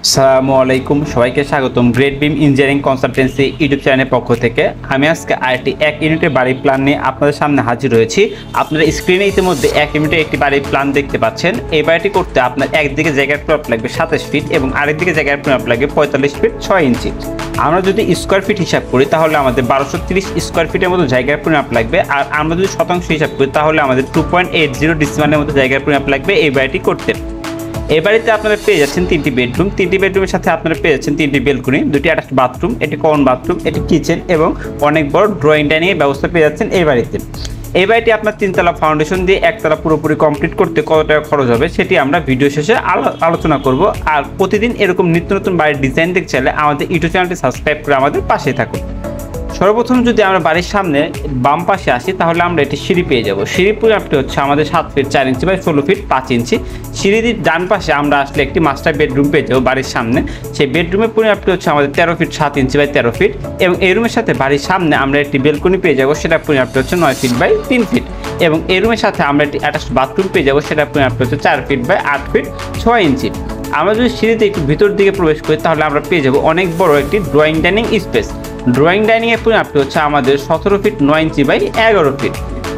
আসসালামু আলাইকুম, সবাইকে স্বাগতম গ্রেট বিম ইঞ্জিনিয়ারিং কনসালটেন্সি ইউটিউব চ্যানেলের পক্ষ থেকে। আমি আজকে আরেকটি 1 ইউনিটের বাড়ির প্ল্যান নিয়ে আপনাদের সামনে হাজির হয়েছি। আপনারা স্ক্রিনে ইতিমধ্যে 1 ইউনিটের একটি বাড়ির প্ল্যান দেখতে পাচ্ছেন। এই বাড়িটি করতে আপনার একদিকে জায়গার পরিমাপ লাগবে 27 ফিট এবং আরেকদিকে জায়গার পরিমাপ লাগবে 45 ফিট 6 ইঞ্চি। আমরা যদি স্কোয়ার ফিট হিসাব করি তাহলে আমাদের 1230 স্কোয়ার ফিটের মতো জায়গার পরিমাপ লাগবে, আর আমরা যদি শতাংশ হিসাব করি তাহলে আমাদের 2.80 ডিসিমালের মতো জায়গার পরিমাপ লাগবে এই বাড়িটি করতে। এই বাড়িতে আপনারা পেয়ে যাচ্ছেন 3টি বেডরুম, 3টি বেডরুমের সাথে আপনারা পেয়ে যাচ্ছেন 3টি বেলকনি, 2টি অ্যাটাচড বাথরুম, এটি কমন বাথরুম, এটি কিচেন এবং অনেক বড় ড্রয়িং ডাইনিং এর ব্যবস্থা পেয়ে যাচ্ছেন এই বাড়িতে। এই বাড়িটি আপনার 3তলা ফাউন্ডেশন দিয়ে একতলা পুরোপুরি কমপ্লিট করতে কত টাকা খরচ হবে সেটি আমরা ভিডিও শেষে আলোচনা করব। আর প্রতিদিন এরকম নিত্য নতুন বাড়ির ডিজাইন দেখতে চাইলে আমাদের ইউটিউব চ্যানেলটি সাবস্ক্রাইব করে আমাদের পাশে থাকুন। সর্বপ্রথম যদি আমরা বাড়ির সামনে বাম পাশে আসি তাহলে আমরা এটি সিঁড়ি পেয়ে যাব। সিঁড়ির পরিমাপটি হচ্ছে আমাদের 7 ফিট 4 ইঞ্চি বাই 16 ফিট 5 ইঞ্চি। সিঁড়ির ডান পাশে আমরা আসলে একটি মাস্টার বেডরুম পেয়ে যাবো বাড়ির সামনে। সেই বেডরুমের পরিমাপটি হচ্ছে আমাদের 13 ফিট 7 ইঞ্চি বাই 13 ফিট এবং এই রুমের সাথে বাড়ির সামনে আমরা একটি বেলকনি পেয়ে যাবো, সেটার পরিমাপটি হচ্ছে 9 ফিট বাই 3 ফিট এবং এই রুমের সাথে আমরা একটি অ্যাটাচড বাথরুম পেয়ে যাবো, সেটার পরিমাপটি হচ্ছে 4 ফিট বাই 8 ফিট 6 ইঞ্চি। আমরা যদি সিঁড়িতে একটু ভিতর দিকে প্রবেশ করি তাহলে আমরা পেয়ে যাবো অনেক বড় একটি drawing dining space. Drawing dining এর পরিমাপটি হচ্ছে আমাদের 17 feet 9 inch by 11 feet.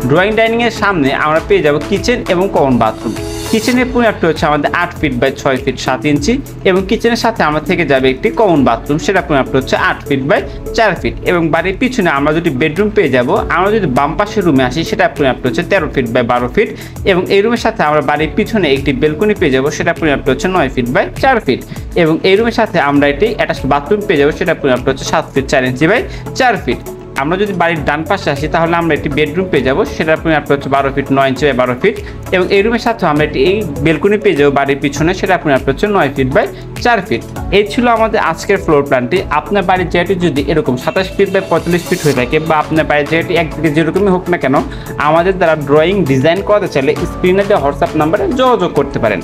Drawing dining এর সামনে আমরা পেয়ে যাব কিচেন এবং কমন বাথরুম। কিচেনের পরিমাপটি হচ্ছে আমাদের 8 ফিট বাই 6 ফিট 7 ইঞ্চি এবং কিচেনের সাথে আমরা থেকে যাবে একটি কমন বাথরুম, সেটা পরিমাপটি হচ্ছে 8 ফিট বাই 4 ফিট এবং বাড়ির পিছনে আমরা যদি বেডরুম পেয়ে যাব, আমরা যদি বাম পাশের রুমে আসি সেটা পরিমাপটি হচ্ছে 13 ফিট বাই 12 ফিট এবং এই রুমের সাথে আমরা বাড়ির পিছনে একটি বেলকনি পেয়ে যাব, সেটা পরিমাপটি হচ্ছে 9 ফিট বাই 4 ফিট এবং এই রুমের সাথে আমরা একটি অ্যাটাচড বাথরুম পেয়ে যাব, সেটা পরিমাপটি হচ্ছে 7 ফিট 4 ইঞ্চি বাই 4 ফিট। আমরা যদি বাড়ির ডান পাশে আসি তাহলে আমরা একটি বেডরুম পেয়ে যাবো, সেটার পরিমাপটি হচ্ছে 12 ফিট 9 ইঞ্চি বাই 12 ফিট এবং এই রুমের সাথে আমরা একটি এই বেলকনি পেয়ে যাবো বাড়ির পিছনে, সেটার পরিমাপটি হচ্ছে 9 ফিট বাই 4 ফিট। এই ছিল আমাদের আজকের ফ্লোর প্ল্যানটি। আপনার বাড়ির জায়গাটি যদি এরকম 27 ফিট বাই 45 ফিট হয়ে থাকে বা আপনার বাড়ির জায়গাটি একদিকে যেরকমই হোক না কেন, আমাদের দ্বারা ড্রয়িং ডিজাইন করাতে চাইলে স্ক্রিনে দেওয়া হোয়াটসঅ্যাপ নাম্বারে যোগাযোগ করতে পারেন।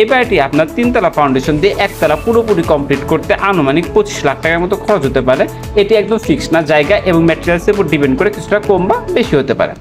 এই বাড়িটি আপনার 3তলা ফাউন্ডেশন দিয়ে একতলা পুরোপুরি কমপ্লিট করতে আনুমানিক 25 লাখ টাকার মতো খরচ হতে পারে। এটি একদম ফিক্সড না, জায়গা এবং ম্যাটেরিয়ালসের উপর ডিপেন্ড করে কিছুটা কম বা বেশি হতে পারে।